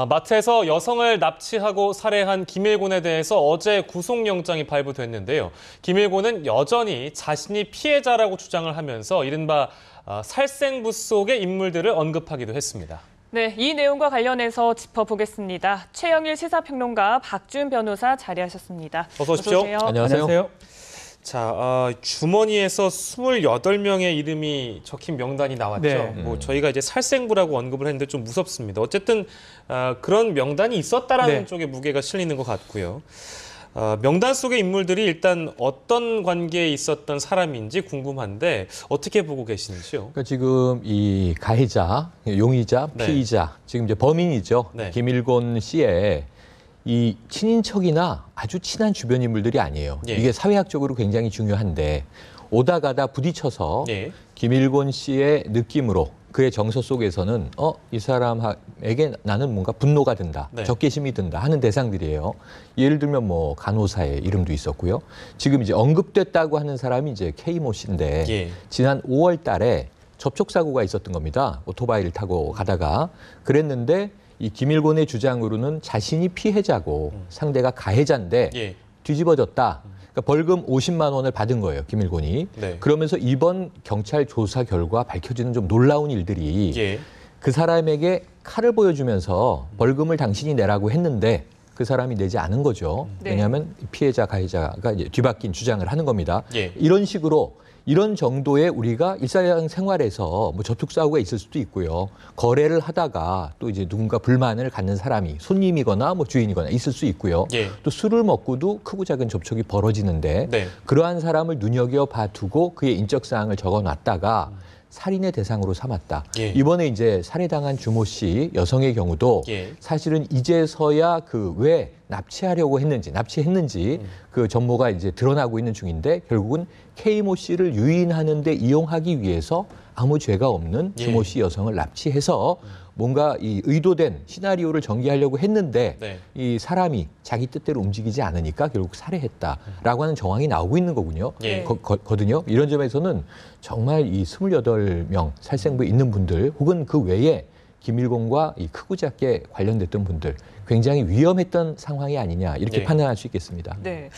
마트에서 여성을 납치하고 살해한 김일곤에 대해서 어제 구속영장이 발부됐는데요. 김일곤은 여전히 자신이 피해자라고 주장을 하면서 이른바 살생부 속의 인물들을 언급하기도 했습니다. 네, 이 내용과 관련해서 짚어보겠습니다. 최영일 시사평론가, 박준 변호사 자리하셨습니다. 어서 오십시오. 어서 오세요. 안녕하세요. 자, 주머니에서 28명의 이름이 적힌 명단이 나왔죠. 네. 저희가 이제 살생부라고 언급을 했는데 좀 무섭습니다. 어쨌든 그런 명단이 있었다라는 쪽에 무게가 실리는 것 같고요. 명단 속의 인물들이 일단 어떤 관계에 있었던 사람인지 궁금한데 어떻게 보고 계시는지요? 그러니까 지금 이 가해자, 용의자, 피의자, 지금 이제 범인이죠. 김일곤 씨의 이 친인척이나 아주 친한 주변 인물들이 아니에요. 이게 사회학적으로 굉장히 중요한데 오다 가다 부딪혀서 김일곤 씨의 느낌으로 그의 정서 속에서는 이 사람에게 나는 뭔가 분노가 든다, 적개심이 든다 하는 대상들이에요. 예를 들면 뭐 간호사의 이름도 있었고요. 지금 이제 언급됐다고 하는 사람이 이제 K모 씨인데 지난 5월 달에 접촉사고가 있었던 겁니다. 오토바이를 타고 가다가 그랬는데 이 김일곤의 주장으로는 자신이 피해자고 상대가 가해자인데 뒤집어졌다. 그러니까 벌금 50만 원을 받은 거예요, 김일곤이. 그러면서 이번 경찰 조사 결과 밝혀지는 좀 놀라운 일들이 그 사람에게 칼을 보여주면서 벌금을 당신이 내라고 했는데 그 사람이 내지 않은 거죠. 왜냐하면 피해자, 가해자가 이제 뒤바뀐 주장을 하는 겁니다. 이런 식으로 이런 정도의 우리가 일상생활에서 뭐 접촉사고가 있을 수도 있고요. 거래를 하다가 또 이제 누군가 불만을 갖는 사람이 손님이거나 뭐 주인이거나 있을 수 있고요. 또 술을 먹고도 크고 작은 접촉이 벌어지는데 그러한 사람을 눈여겨봐 두고 그의 인적사항을 적어놨다가 살인의 대상으로 삼았다. 이번에 이제 살해당한 주모 씨 여성의 경우도 사실은 이제서야 그 왜 납치했는지 그 전모가 이제 드러나고 있는 중인데 결국은 K모 씨를 유인하는 데 이용하기 위해서 아무 죄가 없는 주모 씨 여성을 납치해서 뭔가 이 의도된 시나리오를 전개하려고 했는데 이 사람이 자기 뜻대로 움직이지 않으니까 결국 살해했다라고 하는 정황이 나오고 있는 거군요. 거든요. 이런 점에서는 정말 이 28명 살생부에 있는 분들 혹은 그 외에 김일곤과 이 크고 작게 관련됐던 분들 굉장히 위험했던 상황이 아니냐 이렇게 판단할 수 있겠습니다. 네.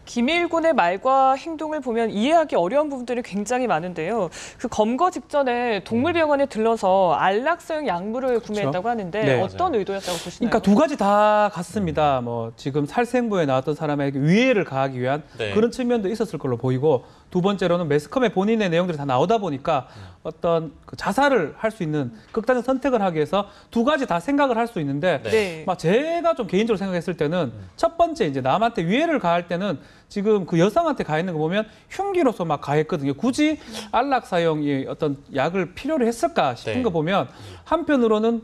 김일곤의 말과 행동을 보면 이해하기 어려운 부분들이 굉장히 많은데요. 그 검거 직전에 동물병원에 들러서 안락사용 약물을 구매했다고 하는데 어떤 의도였다고 보시나요? 그러니까 두 가지 다 같습니다. 뭐 지금 살생부에 나왔던 사람에게 위해를 가하기 위한 그런 측면도 있었을 걸로 보이고 두 번째로는 매스컴에 본인의 내용들이 다 나오다 보니까 어떤 그 자살을 할 수 있는 극단적 선택을 하기 위해서 두 가지 다 생각을 할 수 있는데 막 제가 좀 개인적으로 생각했을 때는 첫 번째 이제 남한테 위해를 가할 때는 지금 그 여성한테 가했는 거 보면 흉기로서 막 가했거든요. 굳이 안락 사용이 어떤 약을 필요로 했을까 싶은 거 보면 한편으로는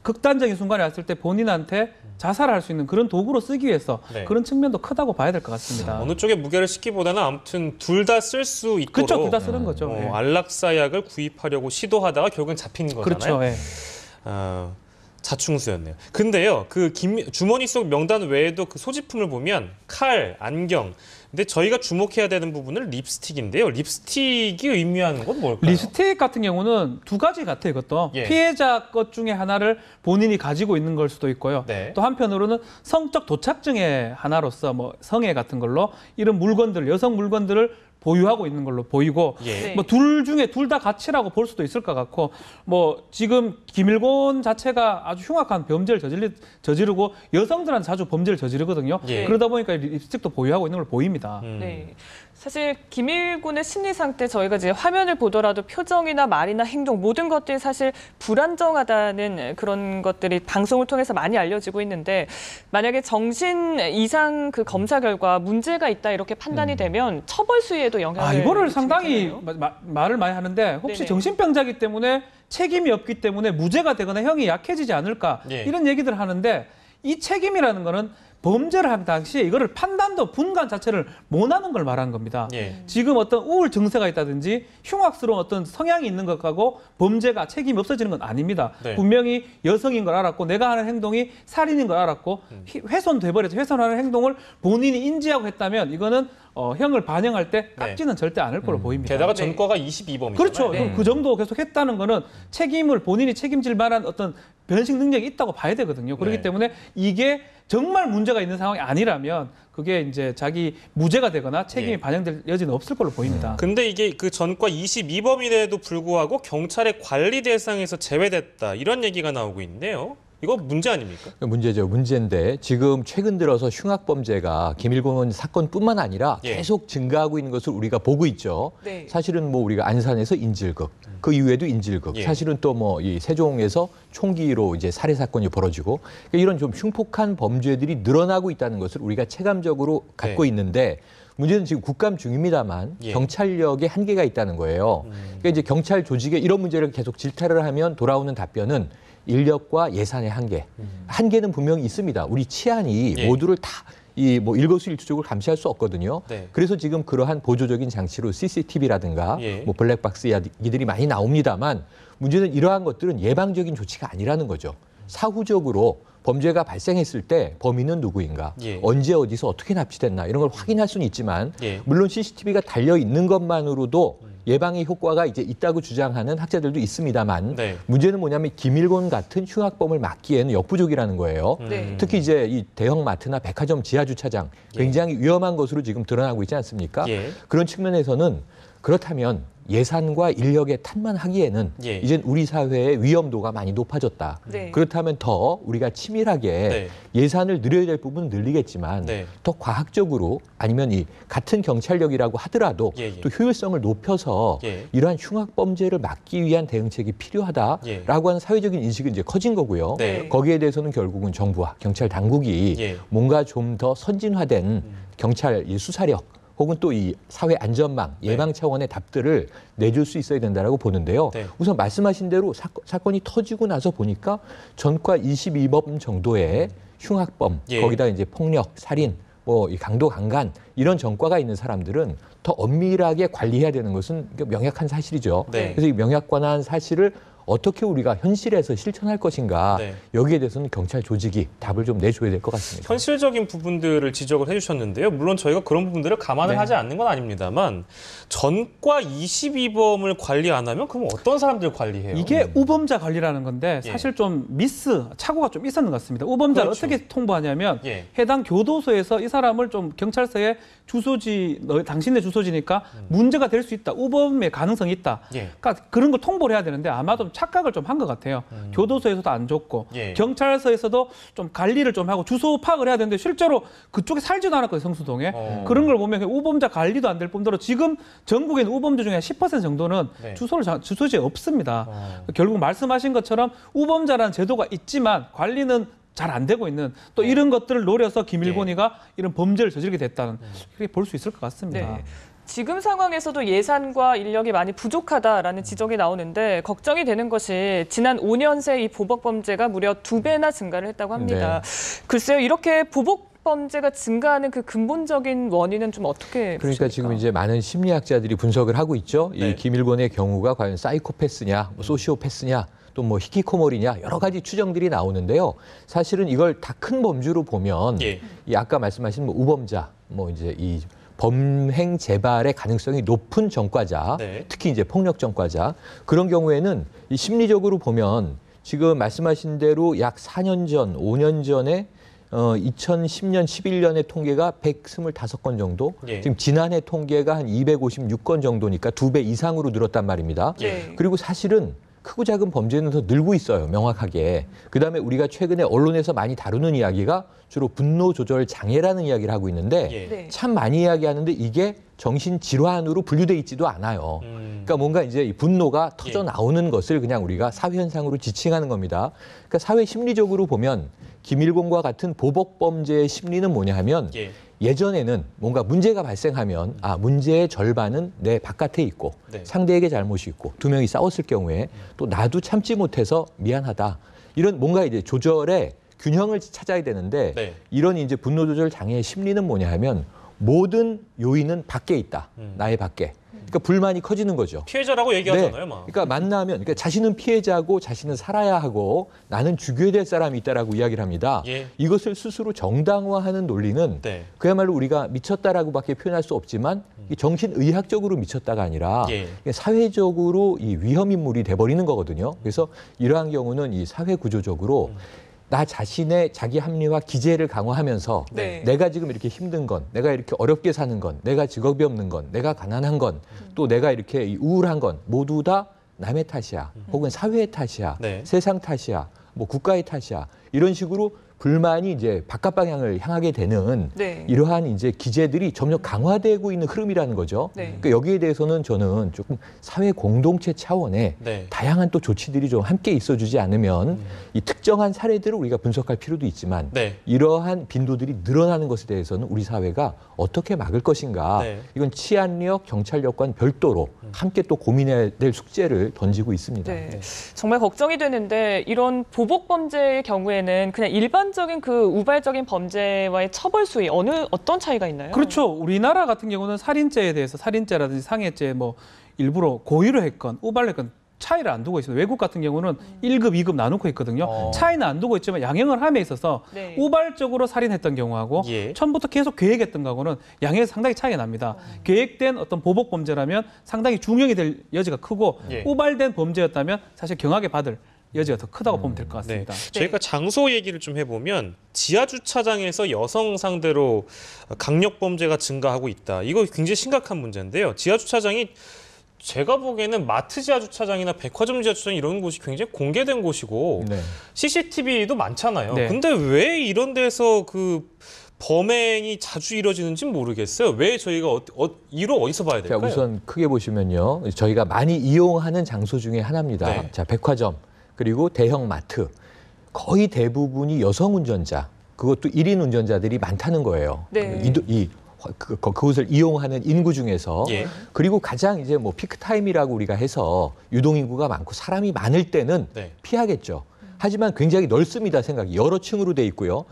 극단적인 순간에 왔을 때 본인한테 자살할 수 있는 그런 도구로 쓰기 위해서 그런 측면도 크다고 봐야 될 것 같습니다. 어느 쪽에 무게를 싣기보다는 아무튼 둘 다 쓸 수 있도록 그렇죠, 둘 다 쓰는 거죠. 안락사 약을 구입하려고 시도하다가 결국은 잡힌 거잖아요. 그렇죠. 자충수였네요. 근데요, 그 주머니 속 명단 외에도 그 소지품을 보면 칼, 안경. 근데 저희가 주목해야 되는 부분은 립스틱인데요. 립스틱이 의미하는 건 뭘까요? 립스틱 같은 경우는 두 가지 같아요. 이것도 피해자 것 중에 하나를 본인이 가지고 있는 걸 수도 있고요. 또 한편으로는 성적 도착증의 하나로서 뭐 성애 같은 걸로 이런 물건들, 여성 물건들을 보유하고 있는 걸로 보이고 뭐 둘 중에 둘 다 가치라고 볼 수도 있을 것 같고 뭐 지금 김일곤 자체가 아주 흉악한 범죄를 저지르고 여성들한테 자주 범죄를 저지르거든요. 그러다 보니까 립스틱도 보유하고 있는 걸 보입니다. 사실 김일곤의 심리 상태 저희가 이제 화면을 보더라도 표정이나 말이나 행동 모든 것들이 사실 불안정하다는 그런 것들이 방송을 통해서 많이 알려지고 있는데 만약에 정신 이상 그 검사 결과 문제가 있다 이렇게 판단이 되면 처벌 수위에도 영향을 이거를 상당히 말을 많이 하는데 혹시 정신병자이기 때문에 책임이 없기 때문에 무죄가 되거나 형이 약해지지 않을까 이런 얘기들 하는데 이 책임이라는 거는 범죄를 한 당시에 이거를 판단도 분간 자체를 못하는 걸 말하는 겁니다. 지금 어떤 우울 증세가 있다든지 흉악스러운 어떤 성향이 있는 것하고 범죄가 책임이 없어지는 건 아닙니다. 분명히 여성인 걸 알았고 내가 하는 행동이 살인인 걸 알았고 훼손돼버려서 훼손하는 행동을 본인이 인지하고 했다면 이거는 형을 반영할 때 깎지는 절대 않을 걸로 보입니다. 게다가 전과가 22범이잖아요. 그렇죠. 그럼 그 정도 계속 했다는 거는 책임을 본인이 책임질 만한 어떤 변식 능력이 있다고 봐야 되거든요. 그렇기 때문에 이게 정말 문제가 있는 상황이 아니라면 그게 이제 자기 무죄가 되거나 책임이 반영될 여지는 없을 걸로 보입니다. 근데 이게 그 전과 22범인에도 불구하고 경찰의 관리 대상에서 제외됐다 이런 얘기가 나오고 있는데요. 이거 문제 아닙니까? 문제죠. 문제인데 지금 최근 들어서 흉악범죄가 김일곤 사건뿐만 아니라 계속 증가하고 있는 것을 우리가 보고 있죠. 네. 사실은 뭐 우리가 안산에서 인질극, 그 이후에도 인질극, 사실은 또 뭐 이 세종에서 총기로 이제 살해 사건이 벌어지고 이런 좀 흉폭한 범죄들이 늘어나고 있다는 것을 우리가 체감적으로 갖고 있는데 문제는 지금 국감 중입니다만 경찰력에 한계가 있다는 거예요. 그러니까 이제 경찰 조직에 이런 문제를 계속 질타를 하면 돌아오는 답변은 인력과 예산의 한계. 한계는 분명히 있습니다. 우리 치안이 모두를 다 이 뭐 일거수일투족을 감시할 수 없거든요. 그래서 지금 그러한 보조적인 장치로 CCTV라든가 뭐 블랙박스 이야기들이 많이 나옵니다만 문제는 이러한 것들은 예방적인 조치가 아니라는 거죠. 사후적으로 범죄가 발생했을 때 범인은 누구인가, 언제 어디서 어떻게 납치됐나 이런 걸 확인할 수는 있지만 물론 CCTV가 달려 있는 것만으로도 예방의 효과가 이제 있다고 주장하는 학자들도 있습니다만 문제는 뭐냐면 김일곤 같은 흉악범을 막기에는 역부족이라는 거예요. 특히 이제 이 대형 마트나 백화점 지하 주차장 굉장히 위험한 것으로 지금 드러나고 있지 않습니까? 그런 측면에서는 그렇다면 예산과 인력에 탄만하기에는 이젠 우리 사회의 위험도가 많이 높아졌다. 그렇다면 더 우리가 치밀하게 예산을 늘려야 될 부분은 늘리겠지만 더 과학적으로 아니면 이 같은 경찰력이라고 하더라도 또 효율성을 높여서 이러한 흉악범죄를 막기 위한 대응책이 필요하다라고 하는 사회적인 인식은 이제 커진 거고요. 거기에 대해서는 결국은 정부와 경찰 당국이 뭔가 좀 더 선진화된 경찰 수사력 혹은 또 이 사회 안전망 예방 차원의 답들을 내줄 수 있어야 된다라고 보는데요. 우선 말씀하신 대로 사건이 터지고 나서 보니까 전과 22범 정도의 흉악범, 거기다 이제 폭력, 살인, 뭐 이 강도 강간 이런 전과가 있는 사람들은 더 엄밀하게 관리해야 되는 것은 명확한 사실이죠. 그래서 이 명확한 사실을 어떻게 우리가 현실에서 실천할 것인가 여기에 대해서는 경찰 조직이 답을 좀 내줘야 될 것 같습니다. 현실적인 부분들을 지적을 해주셨는데요. 물론 저희가 그런 부분들을 감안을 하지 않는 건 아닙니다만 전과 22범을 관리 안 하면 그럼 어떤 사람들 관리해요? 이게 우범자 관리라는 건데 사실 좀 착오가 좀 있었는 것 같습니다. 우범자를 어떻게 통보하냐면 해당 교도소에서 이 사람을 좀 경찰서에 당신의 주소지니까 문제가 될 수 있다. 우범의 가능성이 있다. 그러니까 그런 걸 통보를 해야 되는데 아마도 착각을 좀 한 것 같아요. 교도소에서도 안 줬고 경찰서에서도 좀 관리를 좀 하고 주소 파악을 해야 되는데 실제로 그쪽에 살지도 않았거든요. 성수동에. 그런 걸 보면 우범자 관리도 안 될 뿐더러 지금 전국에 있는 우범자 중에 10% 정도는 주소지에 없습니다. 결국 말씀하신 것처럼 우범자라는 제도가 있지만 관리는 잘 안 되고 있는 또 이런 것들을 노려서 김일곤이가 이런 범죄를 저지르게 됐다는 그렇게 볼 수 있을 것 같습니다. 지금 상황에서도 예산과 인력이 많이 부족하다라는 지적이 나오는데 걱정이 되는 것이 지난 5년 새 이 보복 범죄가 무려 2배나 증가를 했다고 합니다. 글쎄요, 이렇게 보복 범죄가 증가하는 그 근본적인 원인은 좀 어떻게 그러니까 보십니까? 지금 이제 많은 심리학자들이 분석을 하고 있죠. 이 김일곤의 경우가 과연 사이코패스냐, 소시오패스냐, 또 뭐 히키코모리냐 여러 가지 추정들이 나오는데요. 사실은 이걸 다 큰 범주로 보면 이 아까 말씀하신 뭐 우범자, 뭐 이제 이 범행 재발의 가능성이 높은 전과자, 특히 이제 폭력 전과자 그런 경우에는 이 심리적으로 보면 지금 말씀하신 대로 약 4년 전, 5년 전에 2010년, 11년의 통계가 125건 정도, 지금 지난해 통계가 한 256건 정도니까 2배 이상으로 늘었단 말입니다. 그리고 사실은 크고 작은 범죄는 더 늘고 있어요, 명확하게. 그다음에 우리가 최근에 언론에서 많이 다루는 이야기가 주로 분노 조절 장애라는 이야기를 하고 있는데 참 많이 이야기하는데 이게 정신질환으로 분류돼 있지도 않아요. 그러니까 뭔가 이제 이 분노가 터져 나오는 것을 그냥 우리가 사회 현상으로 지칭하는 겁니다. 그러니까 사회 심리적으로 보면 김일곤과 같은 보복 범죄의 심리는 뭐냐 하면 예전에는 뭔가 문제가 발생하면 문제의 절반은 내 바깥에 있고 상대에게 잘못이 있고 두 명이 싸웠을 경우에 또 나도 참지 못해서 미안하다. 이런 뭔가 이제 조절의 균형을 찾아야 되는데 이런 이제 분노 조절 장애의 심리는 뭐냐 하면 모든 요인은 밖에 있다. 나의 밖에. 그러니까 불만이 커지는 거죠. 피해자라고 얘기하잖아요, 막. 그러니까 만나면 그러니까 자신은 피해자고 자신은 살아야 하고 나는 죽여야 될 사람이 있다라고 이야기를 합니다. 이것을 스스로 정당화하는 논리는 그야말로 우리가 미쳤다라고밖에 표현할 수 없지만 정신의학적으로 미쳤다가 아니라 사회적으로 이 위험 인물이 돼버리는 거거든요. 그래서 이러한 경우는 이 사회 구조적으로 나 자신의 자기 합리화 기제를 강화하면서 내가 지금 이렇게 힘든 건, 내가 이렇게 어렵게 사는 건, 내가 직업이 없는 건, 내가 가난한 건, 또 내가 이렇게 우울한 건 모두 다 남의 탓이야. 혹은 사회의 탓이야. 세상 탓이야. 뭐 국가의 탓이야. 이런 식으로 불만이 이제 바깥 방향을 향하게 되는 이러한 이제 기제들이 점점 강화되고 있는 흐름이라는 거죠. 그러니까 여기에 대해서는 저는 조금 사회 공동체 차원의 다양한 또 조치들이 좀 함께 있어주지 않으면 이 특정한 사례들을 우리가 분석할 필요도 있지만 이러한 빈도들이 늘어나는 것에 대해서는 우리 사회가 어떻게 막을 것인가 이건 치안력, 경찰력과는 별도로 함께 또 고민해야 될 숙제를 던지고 있습니다. 정말 걱정이 되는데 이런 보복 범죄의 경우에는 그냥 일반적인 그 우발적인 범죄와의 처벌 수위 어떤 차이가 있나요? 그렇죠. 우리나라 같은 경우는 살인죄에 대해서 살인죄라든지 상해죄 뭐 일부러 고의로 했건 우발로 했건 차이를 안 두고 있습니다. 외국 같은 경우는 1급, 2급 나누고 있거든요. 차이는 안 두고 있지만 양형을 함에 있어서 우발적으로 살인했던 경우하고 처음부터 계속 계획했던 거하고는 양형이 상당히 차이가 납니다. 계획된 어떤 보복 범죄라면 상당히 중형이 될 여지가 크고 우발된 범죄였다면 사실 경하게 받을 여지가 더 크다고 보면 될 것 같습니다. 저희가 장소 얘기를 좀 해보면 지하 주차장에서 여성 상대로 강력 범죄가 증가하고 있다. 이거 굉장히 심각한 문제인데요. 지하 주차장이 제가 보기에는 마트 지하 주차장이나 백화점 지하 주차장 이런 곳이 굉장히 공개된 곳이고 CCTV도 많잖아요. 근데 왜 이런 데서 그 범행이 자주 이루어지는지 모르겠어요. 왜 저희가 이로 어디서 봐야 될까요? 자, 우선 크게 보시면요. 저희가 많이 이용하는 장소 중에 하나입니다. 자, 백화점 그리고 대형 마트. 거의 대부분이 여성 운전자, 그것도 1인 운전자들이 많다는 거예요. 그곳을 이용하는 인구 중에서 그리고 가장 이제 뭐 피크 타임이라고 우리가 해서 유동 인구가 많고 사람이 많을 때는 피하겠죠. 하지만 굉장히 넓습니다. 생각이 여러 층으로 돼 있고요.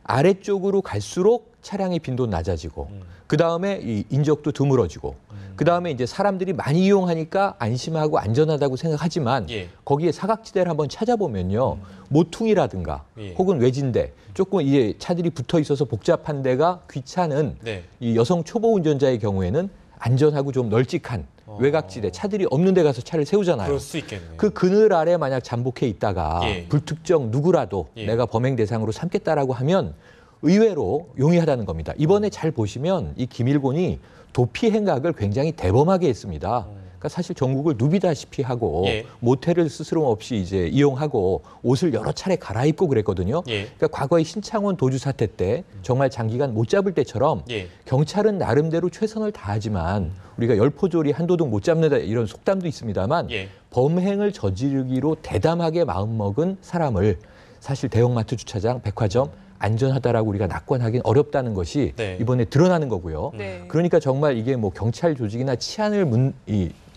아래쪽으로 갈수록 차량의 빈도는 낮아지고 그 다음에 이 인적도 드물어지고 그 다음에 이제 사람들이 많이 이용하니까 안심하고 안전하다고 생각하지만 거기에 사각지대를 한번 찾아보면요. 모퉁이라든가 혹은 외진데 조금 이제 차들이 붙어 있어서 복잡한 데가 귀찮은 이 여성 초보 운전자의 경우에는 안전하고 좀 널찍한 외곽지대, 차들이 없는 데 가서 차를 세우잖아요. 그럴 수 있겠네요. 그 그늘 아래 만약 잠복해 있다가 불특정 누구라도 내가 범행 대상으로 삼겠다라고 하면 의외로 용이하다는 겁니다. 이번에 잘 보시면 이 김일곤이 도피 행각을 굉장히 대범하게 했습니다. 그러니까 사실 전국을 누비다시피 하고 모텔을 스스럼 없이 이제 이용하고 옷을 여러 차례 갈아입고 그랬거든요. 그러니까 과거의 신창원 도주 사태 때 정말 장기간 못 잡을 때처럼 경찰은 나름대로 최선을 다하지만 우리가 열포조리 한도둑 못 잡는다 이런 속담도 있습니다만 범행을 저지르기로 대담하게 마음먹은 사람을 사실 대형마트 주차장, 백화점 안전하다라고 우리가 낙관하기는 어렵다는 것이 이번에 드러나는 거고요. 그러니까 정말 이게 뭐 경찰 조직이나 치안을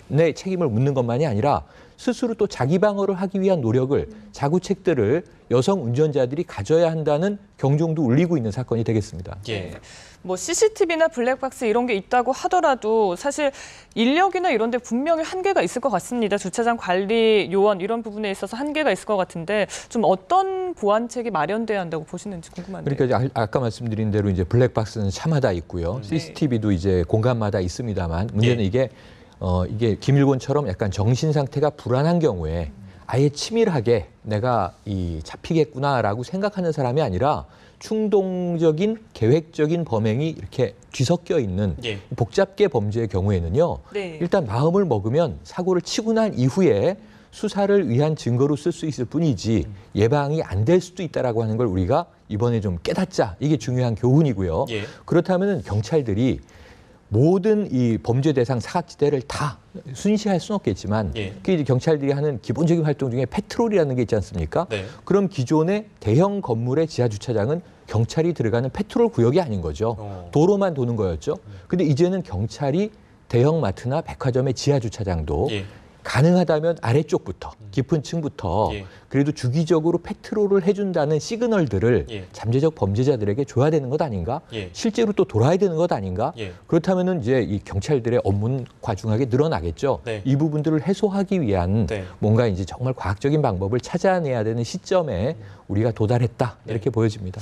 내 책임을 묻는 것만이 아니라 스스로 또 자기 방어를 하기 위한 노력을 자구책들을 여성 운전자들이 가져야 한다는 경종도 울리고 있는 사건이 되겠습니다. 뭐 CCTV나 블랙박스 이런 게 있다고 하더라도 사실 인력이나 이런 데 분명히 한계가 있을 것 같습니다. 주차장 관리 요원 이런 부분에 있어서 한계가 있을 것 같은데 좀 어떤 보완책이 마련돼야 한다고 보시는지 궁금한데요. 그러니까 아까 말씀드린 대로 이제 블랙박스는 차마다 있고요. CCTV도 이제 공간마다 있습니다만 문제는 이게 김일곤처럼 약간 정신 상태가 불안한 경우에 아예 치밀하게 내가 잡히겠구나라고 생각하는 사람이 아니라 충동적인 계획적인 범행이 이렇게 뒤섞여 있는 복잡계 범죄의 경우에는요. 일단 마음을 먹으면 사고를 치고 난 이후에 수사를 위한 증거로 쓸 수 있을 뿐이지 예방이 안 될 수도 있다라고 하는 걸 우리가 이번에 좀 깨닫자. 이게 중요한 교훈이고요. 그렇다면 경찰들이 모든 이 범죄 대상 사각지대를 다 순시할 수는 없겠지만 그게 이제 경찰들이 하는 기본적인 활동 중에 패트롤이라는 게 있지 않습니까? 그럼 기존의 대형 건물의 지하 주차장은 경찰이 들어가는 패트롤 구역이 아닌 거죠. 도로만 도는 거였죠. 근데 이제는 경찰이 대형 마트나 백화점의 지하 주차장도 가능하다면 아래쪽부터 깊은 층부터 그래도 주기적으로 패트롤을 해준다는 시그널들을 잠재적 범죄자들에게 줘야 되는 것 아닌가? 실제로 또 돌아야 되는 것 아닌가? 그렇다면은 이제 이 경찰들의 업무는 과중하게 늘어나겠죠. 이 부분들을 해소하기 위한 뭔가 이제 정말 과학적인 방법을 찾아내야 되는 시점에 우리가 도달했다 이렇게 보여집니다.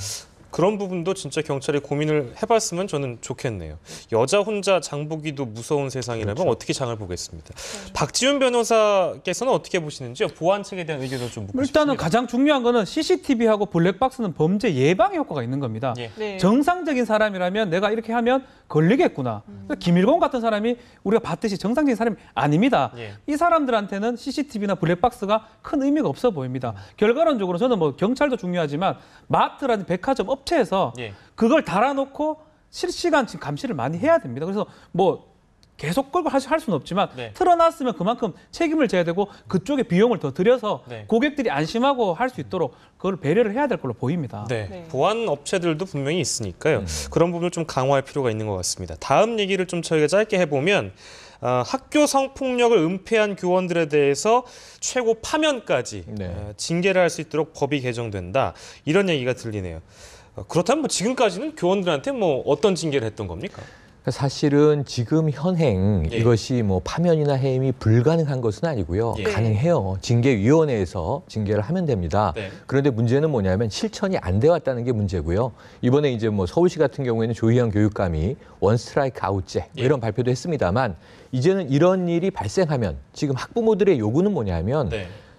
그런 부분도 진짜 경찰이 고민을 해봤으면 저는 좋겠네요. 여자 혼자 장 보기도 무서운 세상이라면 그렇죠. 어떻게 장을 보겠습니다. 박지훈 변호사께서는 어떻게 보시는지요? 보안 측에 대한 의견을 좀 묻고 싶습니다. 일단은 가장 중요한 거는 CCTV하고 블랙박스는 범죄 예방 효과가 있는 겁니다. 네. 정상적인 사람이라면 내가 이렇게 하면 걸리겠구나. 김일곤 같은 사람이 우리가 봤듯이 정상적인 사람이 아닙니다. 이 사람들한테는 CCTV나 블랙박스가 큰 의미가 없어 보입니다. 결과론적으로 저는 뭐 경찰도 중요하지만 마트라든지 백화점 업체에서 그걸 달아놓고 실시간 지금 감시를 많이 해야 됩니다. 그래서 뭐 계속 끌고 할 수는 없지만 틀어놨으면 그만큼 책임을 져야 되고 그쪽에 비용을 더 들여서 고객들이 안심하고 할 수 있도록 그걸 배려를 해야 될 걸로 보입니다. 보안 업체들도 분명히 있으니까요. 그런 부분을 좀 강화할 필요가 있는 것 같습니다. 다음 얘기를 좀 저희가 짧게 해보면 학교 성폭력을 은폐한 교원들에 대해서 최고 파면까지 징계를 할 수 있도록 법이 개정된다. 이런 얘기가 들리네요. 그렇다면 뭐 지금까지는 교원들한테 뭐 어떤 징계를 했던 겁니까? 사실은 지금 현행 이것이 뭐 파면이나 해임이 불가능한 것은 아니고요. 가능해요. 징계위원회에서 징계를 하면 됩니다. 그런데 문제는 뭐냐면 실천이 안 돼 왔다는 게 문제고요. 이번에 이제 뭐 서울시 같은 경우에는 조희연 교육감이 원 스트라이크 아웃제 이런 발표도 했습니다만 이제는 이런 일이 발생하면 지금 학부모들의 요구는 뭐냐면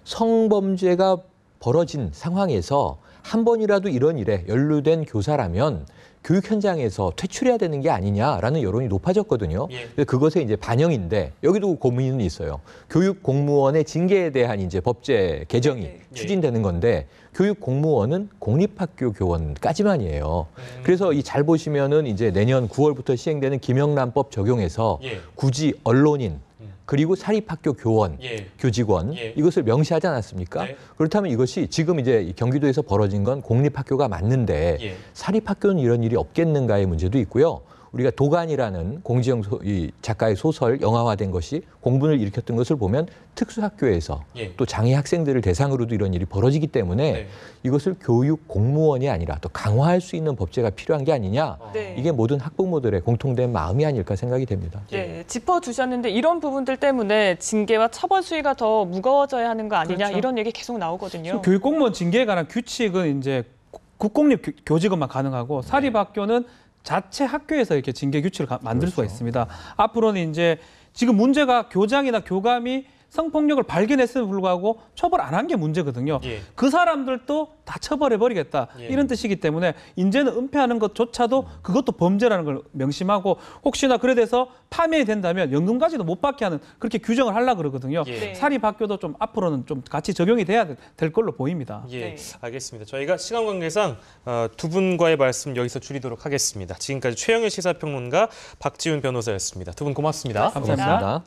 성범죄가 벌어진 상황에서 한 번이라도 이런 일에 연루된 교사라면 교육 현장에서 퇴출해야 되는 게 아니냐라는 여론이 높아졌거든요. 그것에 이제 반영인데 여기도 고민은 있어요. 교육 공무원의 징계에 대한 이제 법제 개정이 추진되는 건데 교육 공무원은 공립학교 교원까지만이에요. 그래서 이 잘 보시면은 이제 내년 9월부터 시행되는 김영란법 적용해서 굳이 언론인 그리고 사립학교 교원, 교직원 이것을 명시하지 않았습니까? 그렇다면 이것이 지금 이제 경기도에서 벌어진 건 공립학교가 맞는데 사립학교는 이런 일이 없겠는가의 문제도 있고요. 우리가 도간이라는 공지영 이 작가의 소설 영화화된 것이 공분을 일으켰던 것을 보면 특수학교에서 또 장애 학생들을 대상으로도 이런 일이 벌어지기 때문에 이것을 교육 공무원이 아니라 또 강화할 수 있는 법제가 필요한 게 아니냐. 이게 모든 학부모들의 공통된 마음이 아닐까 생각이 됩니다. 짚어주셨는데 이런 부분들 때문에 징계와 처벌 수위가 더 무거워져야 하는 거 아니냐 이런 얘기 계속 나오거든요. 교육 공무원 징계에 관한 규칙은 이제 국공립 교직원만 가능하고 사립학교는 자체 학교에서 이렇게 징계 규칙을 만들 수가 있습니다. 앞으로는 이제 지금 문제가 교장이나 교감이 성폭력을 발견했음에도 불구하고 처벌 안 한 게 문제거든요. 그 사람들도 다 처벌해버리겠다. 이런 뜻이기 때문에 이제는 은폐하는 것조차도 그것도 범죄라는 걸 명심하고 혹시나 그래 돼서 파면이 된다면 연금까지도 못 받게 하는 그렇게 규정을 하려고 그러거든요. 사립학교도 좀 앞으로는 좀 같이 적용이 돼야 될 걸로 보입니다. 알겠습니다. 저희가 시간 관계상 두 분과의 말씀 여기서 줄이도록 하겠습니다. 지금까지 최영일 시사평론가 박지훈 변호사였습니다. 두 분 고맙습니다. 감사합니다.